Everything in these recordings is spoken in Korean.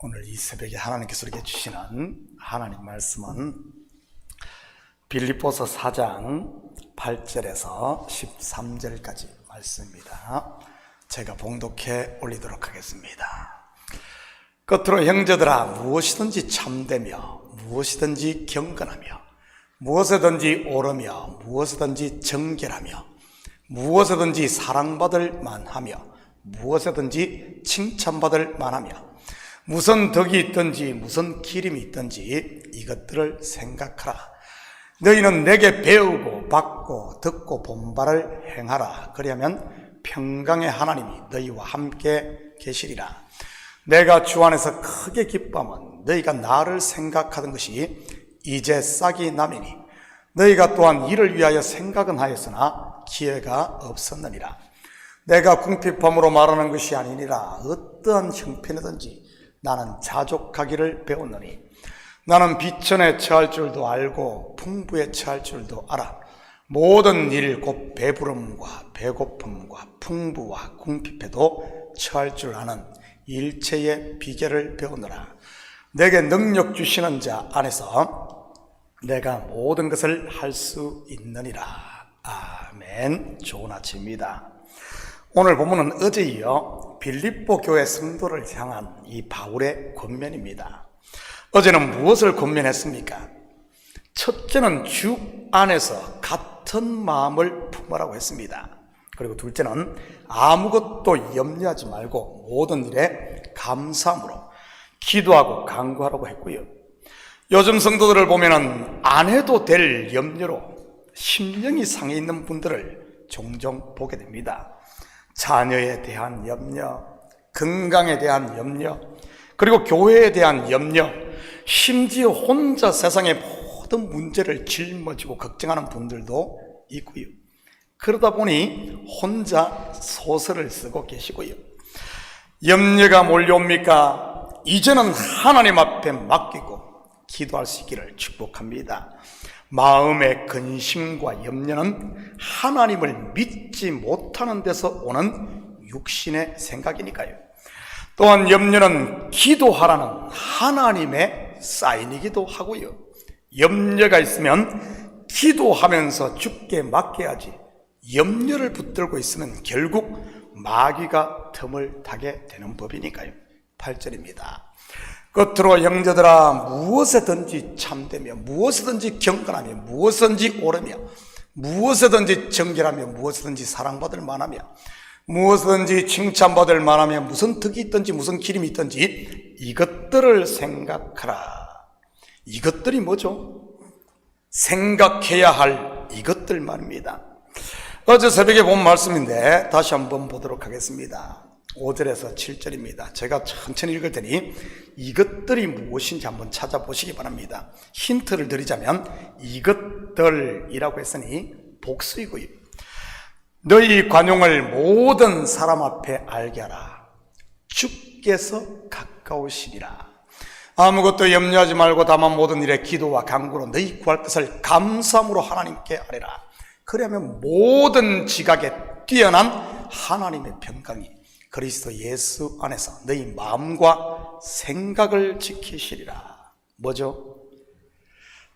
오늘 이 새벽에 하나님께서 우리에게 주시는 하나님 말씀은 빌립보서 4장 8절에서 13절까지 말씀입니다. 제가 봉독해 올리도록 하겠습니다. 끝으로 형제들아, 무엇이든지 참되며 무엇이든지 경건하며 무엇이든지 옳으며 무엇이든지 정결하며 무엇이든지 사랑받을 만하며 무엇이든지 칭찬받을 만하며 무슨 덕이 있든지 무슨 기림이 있든지 이것들을 생각하라. 너희는 내게 배우고 받고 듣고 본 바를 행하라. 그리하면 평강의 하나님이 너희와 함께 계시리라. 내가 주 안에서 크게 기뻐하면 너희가 나를 생각하던 것이 이제 싹이 나매니 너희가 또한 이를 위하여 생각은 하였으나 기회가 없었느니라. 내가 궁핍함으로 말하는 것이 아니니라. 어떠한 형편이든지 나는 자족하기를 배웠노니 나는 비천에 처할 줄도 알고 풍부에 처할 줄도 알아. 모든 일 곧 배부름과 배고픔과 풍부와 궁핍에도 처할 줄 아는 일체의 비결을 배우노라. 내게 능력 주시는 자 안에서 내가 모든 것을 할 수 있느니라. 아멘. 좋은 아침입니다. 오늘 본문은 어제 이어 빌립보 교회 성도를 향한 이 바울의 권면입니다. 어제는 무엇을 권면했습니까? 첫째는 주 안에서 같은 마음을 품으라고 했습니다. 그리고 둘째는 아무것도 염려하지 말고 모든 일에 감사함으로 기도하고 간구하라고 했고요. 요즘 성도들을 보면은 안 해도 될 염려로 심령이 상해 있는 분들을 종종 보게 됩니다. 자녀에 대한 염려, 건강에 대한 염려, 그리고 교회에 대한 염려, 심지어 혼자 세상의 모든 문제를 짊어지고 걱정하는 분들도 있고요. 그러다 보니 혼자 소설을 쓰고 계시고요. 염려가 몰려옵니까? 이제는 하나님 앞에 맡기고 기도할 수 있기를 축복합니다. 마음의 근심과 염려는 하나님을 믿지 못하는 데서 오는 육신의 생각이니까요. 또한 염려는 기도하라는 하나님의 사인이기도 하고요. 염려가 있으면 기도하면서 주께 맡겨야지 염려를 붙들고 있으면 결국 마귀가 틈을 타게 되는 법이니까요. 8절입니다. 끝으로 형제들아, 무엇이든지 참되며 무엇이든지 경건하며 무엇이든지 옳으며 무엇이든지 정결하며 무엇이든지 사랑받을 만하며 무엇이든지 칭찬받을 만하며 무슨 덕이 있든지 무슨 기림이 있든지 이것들을 생각하라. 이것들이 뭐죠? 생각해야 할 이것들 말입니다. 어제 새벽에 본 말씀인데 다시 한번 보도록 하겠습니다. 5절에서 7절입니다. 제가 천천히 읽을 테니 이것들이 무엇인지 한번 찾아보시기 바랍니다. 힌트를 드리자면 이것들이라고 했으니 복수이고요. 너희 관용을 모든 사람 앞에 알게 하라. 주께서 가까우시리라. 아무것도 염려하지 말고 다만 모든 일에 기도와 간구로 너희 구할 것을 감사함으로 하나님께 아뢰라. 그러면 모든 지각에 뛰어난 하나님의 평강이 그리스도 예수 안에서 너희 마음과 생각을 지키시리라. 뭐죠?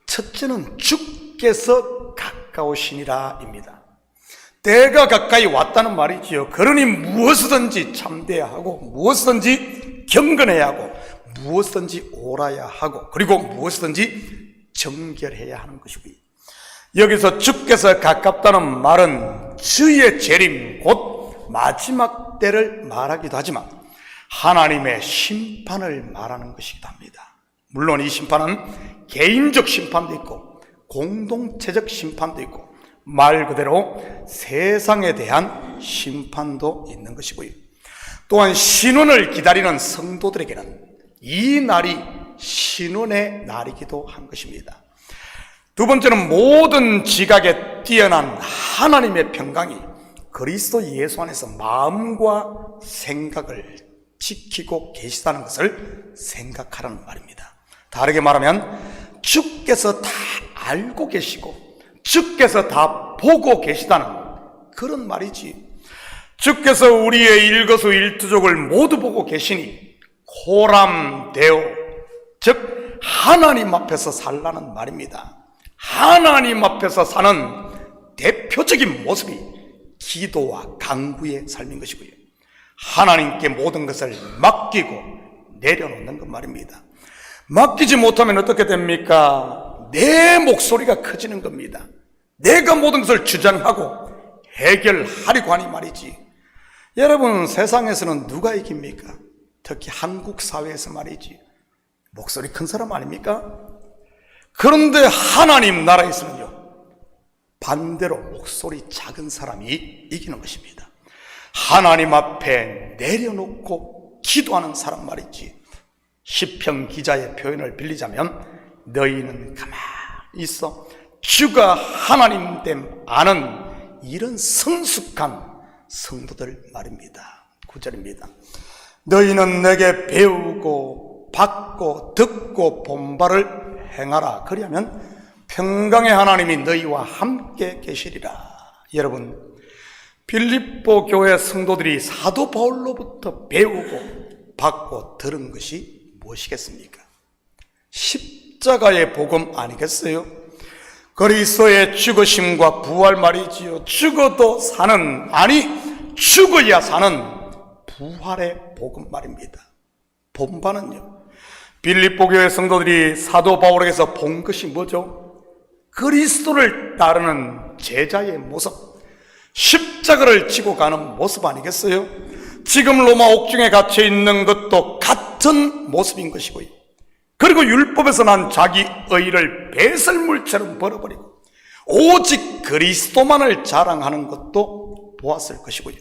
첫째는 주께서 가까우시니라 입니다. 때가 가까이 왔다는 말이지요. 그러니 무엇이든지 참되어야 하고 무엇이든지 경건해야 하고 무엇이든지 옳아야 하고 그리고 무엇이든지 정결해야 하는 것이고요. 여기서 주께서 가깝다는 말은 주의 재림 곧 마지막 때를 말하기도 하지만 하나님의 심판을 말하는 것이기도 합니다. 물론 이 심판은 개인적 심판도 있고 공동체적 심판도 있고 말 그대로 세상에 대한 심판도 있는 것이고요. 또한 신원을 기다리는 성도들에게는 이 날이 신원의 날이기도 한 것입니다. 두 번째는 모든 지각에 뛰어난 하나님의 평강이 그리스도 예수 안에서 마음과 생각을 지키고 계시다는 것을 생각하라는 말입니다. 다르게 말하면 주께서 다 알고 계시고 주께서 다 보고 계시다는 그런 말이지. 주께서 우리의 일거수일투족을 모두 보고 계시니 호람되어, 즉 하나님 앞에서 살라는 말입니다. 하나님 앞에서 사는 대표적인 모습이 기도와 간구의 삶인 것이고요, 하나님께 모든 것을 맡기고 내려놓는 것 말입니다. 맡기지 못하면 어떻게 됩니까? 내 목소리가 커지는 겁니다. 내가 모든 것을 주장하고 해결하려고 하니 말이지. 여러분, 세상에서는 누가 이깁니까? 특히 한국 사회에서 말이지, 목소리 큰 사람 아닙니까? 그런데 하나님 나라에서는요, 반대로 목소리 작은 사람이 이기는 것입니다. 하나님 앞에 내려놓고 기도하는 사람 말이지. 시편 기자의 표현을 빌리자면, 너희는 가만히 있어 주가 하나님 됨 아는 이런 성숙한 성도들 말입니다. 9절입니다. 너희는 내게 배우고 받고 듣고 본 바를 행하라. 그리하면 평강의 하나님이 너희와 함께 계시리라. 여러분, 빌립보 교회 성도들이 사도 바울로부터 배우고 받고 들은 것이 무엇이겠습니까? 십자가의 복음 아니겠어요? 그리스도의 죽으심과 부활 말이지요. 죽어도 사는, 아니 죽어야 사는 부활의 복음 말입니다. 본반은요, 빌립보 교회 성도들이 사도 바울에게서 본 것이 뭐죠? 그리스도를 따르는 제자의 모습, 십자가를 지고 가는 모습 아니겠어요? 지금 로마 옥중에 갇혀 있는 것도 같은 모습인 것이고요, 그리고 율법에서 난 자기 의를 배설물처럼 버려버리고 오직 그리스도만을 자랑하는 것도 보았을 것이고요.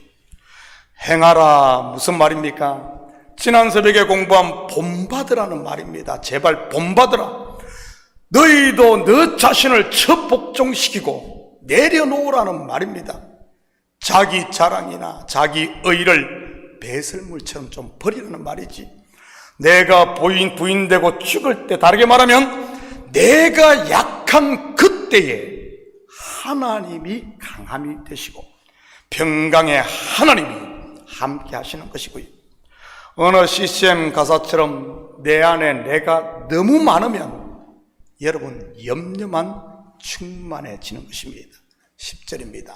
행하라 무슨 말입니까? 지난 새벽에 공부한 본받으라는 말입니다. 제발 본받으라. 너희도 너 자신을 처복종시키고 내려놓으라는 말입니다. 자기 자랑이나 자기 의를 배설물처럼 좀 버리라는 말이지. 내가 부인되고 죽을 때, 다르게 말하면 내가 약한 그때에 하나님이 강함이 되시고 평강의 하나님이 함께 하시는 것이고요, 어느 CCM 가사처럼 내 안에 내가 너무 많으면 여러분 염려만 충만해지는 것입니다. 10절입니다.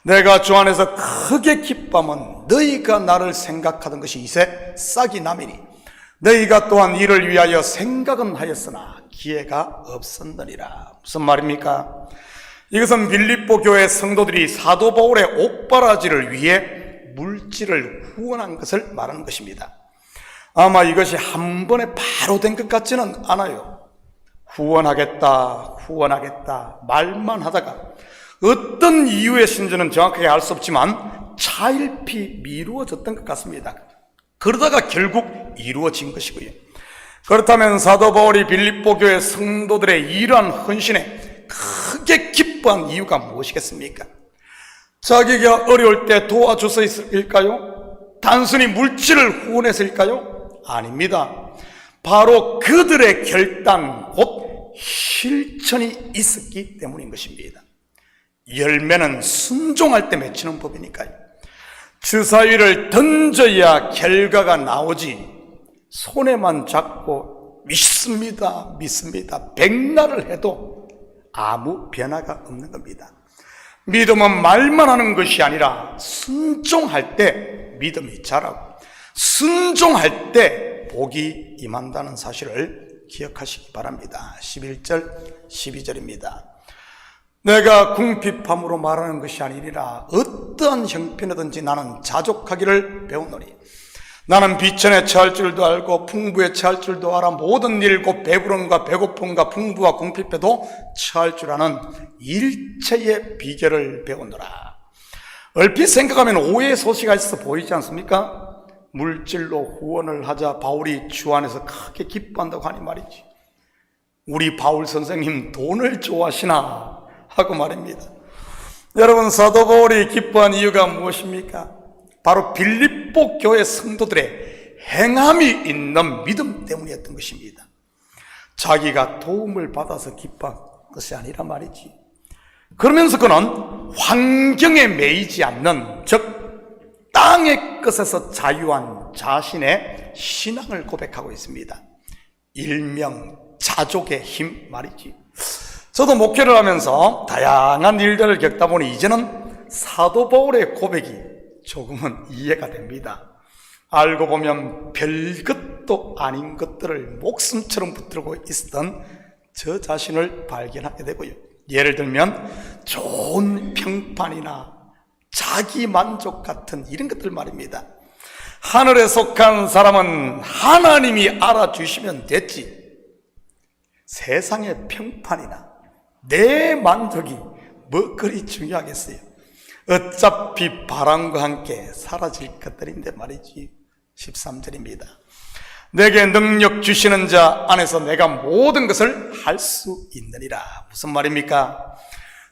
내가 주 안에서 크게 기뻐하면 너희가 나를 생각하던 것이 이새 싹이 나미니 너희가 또한 이를 위하여 생각은 하였으나 기회가 없었느니라. 무슨 말입니까? 이것은 빌립보 교회 성도들이 사도 바울의 옥바라지를 위해 물질을 후원한 것을 말하는 것입니다. 아마 이것이 한 번에 바로 된 것 같지는 않아요. 후원하겠다 말만 하다가 어떤 이유의 신지는 정확하게 알 수 없지만 차일피 미루어졌던 것 같습니다. 그러다가 결국 이루어진 것이고요. 그렇다면 사도 바울이 빌립보 교회 성도들의 이러한 헌신에 크게 기뻐한 이유가 무엇이겠습니까? 자기가 어려울 때 도와줬을까요? 단순히 물질을 후원했을까요? 아닙니다. 바로 그들의 결단 곧 실천이 있었기 때문인 것입니다. 열매는 순종할 때 맺히는 법이니까요. 주사위를 던져야 결과가 나오지 손에만 잡고 믿습니다 백날을 해도 아무 변화가 없는 겁니다. 믿음은 말만 하는 것이 아니라 순종할 때 믿음이 자라고 순종할 때 복이 임한다는 사실을 기억하시기 바랍니다. 11절 12절입니다. 내가 궁핍함으로 말하는 것이 아니라 어떠한 형편이든지 나는 자족하기를 배우노니 나는 비천에 처할 줄도 알고 풍부에 처할 줄도 알아 모든 일 곧 배부름과 배고픔과 풍부와 궁핍에도 처할 줄 아는 일체의 비결을 배우노라. 얼핏 생각하면 오해의 소시가 있어 보이지 않습니까? 물질로 후원을 하자 바울이 주 안에서 크게 기뻐한다고 하니 말이지. 우리 바울 선생님 돈을 좋아하시나 하고 말입니다. 여러분, 사도 바울이 기뻐한 이유가 무엇입니까? 바로 빌립보 교회 성도들의 행함이 있는 믿음 때문이었던 것입니다. 자기가 도움을 받아서 기뻐한 것이 아니라 말이지. 그러면서 그는 환경에 매이지 않는, 즉 땅의 것에서 자유한 자신의 신앙을 고백하고 있습니다. 일명 자족의 힘 말이지. 저도 목회를 하면서 다양한 일들을 겪다 보니 이제는 사도 바울의 고백이 조금은 이해가 됩니다. 알고 보면 별것도 아닌 것들을 목숨처럼 붙들고 있었던 저 자신을 발견하게 되고요. 예를 들면 좋은 평판이나 자기 만족 같은 이런 것들 말입니다. 하늘에 속한 사람은 하나님이 알아주시면 됐지, 세상의 평판이나 내 만족이 뭐 그리 중요하겠어요. 어차피 바람과 함께 사라질 것들인데 말이지. 13절입니다. 내게 능력 주시는 자 안에서 내가 모든 것을 할 수 있느니라. 무슨 말입니까?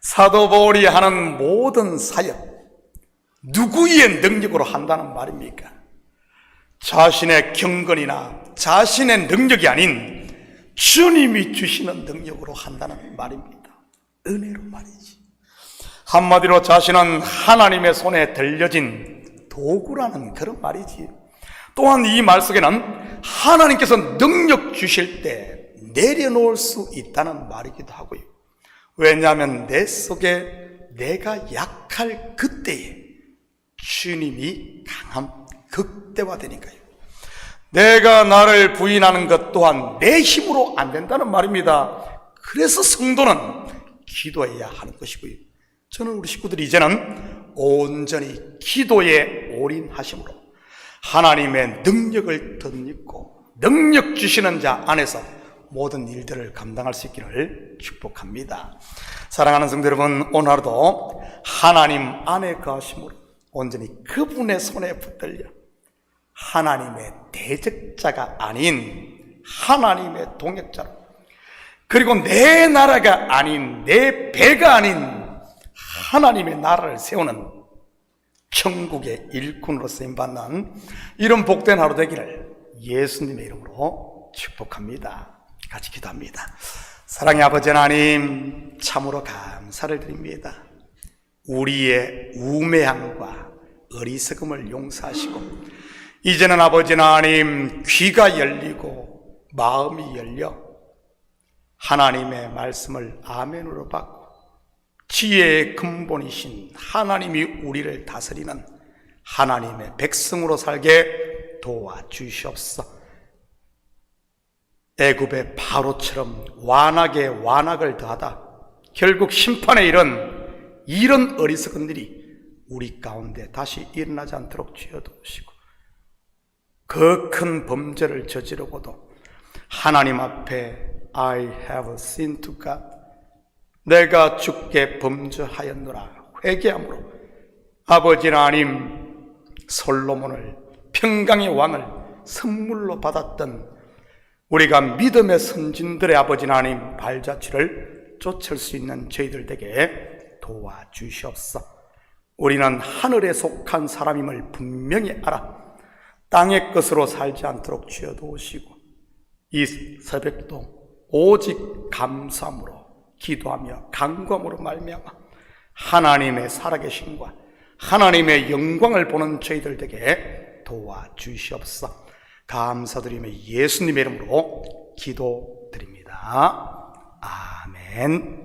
사도 바울이 하는 모든 사역, 누구의 능력으로 한다는 말입니까? 자신의 경건이나 자신의 능력이 아닌 주님이 주시는 능력으로 한다는 말입니다. 은혜로 말이지. 한마디로 자신은 하나님의 손에 들려진 도구라는 그런 말이지. 또한 이 말 속에는 하나님께서 능력 주실 때 내려놓을 수 있다는 말이기도 하고요. 왜냐하면 내 속에 내가 약할 그때에 주님이 강함 극대화되니까요. 내가 나를 부인하는 것 또한 내 힘으로 안 된다는 말입니다. 그래서 성도는 기도해야 하는 것이고요. 저는 우리 식구들이 이제는 온전히 기도에 올인하심으로 하나님의 능력을 덧입고 능력 주시는 자 안에서 모든 일들을 감당할 수 있기를 축복합니다. 사랑하는 성도 여러분, 오늘 하루도 하나님 안에 거하심으로 온전히 그분의 손에 붙들려 하나님의 대적자가 아닌 하나님의 동역자로, 그리고 내 나라가 아닌 내 배가 아닌 하나님의 나라를 세우는 천국의 일꾼으로 쓰임받는 이런 복된 하루 되기를 예수님의 이름으로 축복합니다. 같이 기도합니다. 사랑의 아버지 하나님, 참으로 감사를 드립니다. 우리의 우매함과 어리석음을 용서하시고 이제는 아버지 하나님 귀가 열리고 마음이 열려 하나님의 말씀을 아멘으로 받고 지혜의 근본이신 하나님이 우리를 다스리는 하나님의 백성으로 살게 도와주시옵소서. 애굽의 바로처럼 완악에 완악을 더하다 결국 심판에 이런 어리석은 일이 우리 가운데 다시 일어나지 않도록 주여도우시고, 그 큰 범죄를 저지르고도 하나님 앞에 I have sinned to God, 내가 주께 범죄하였노라 회개함으로 아버지 하나님 솔로몬을 평강의 왕을 선물로 받았던 우리가 믿음의 선진들의 아버지 하나님 발자취를 쫓을 수 있는 저희들 되게 도와주시옵소서. 우리는 하늘에 속한 사람임을 분명히 알아 땅의 것으로 살지 않도록 주여 도우시고, 이 새벽도 오직 감사함으로 기도하며 간구함으로 말미암아 하나님의 살아계심과 하나님의 영광을 보는 저희들 되게 도와주시옵소서. 감사드리며 예수님의 이름으로 기도드립니다. 아멘.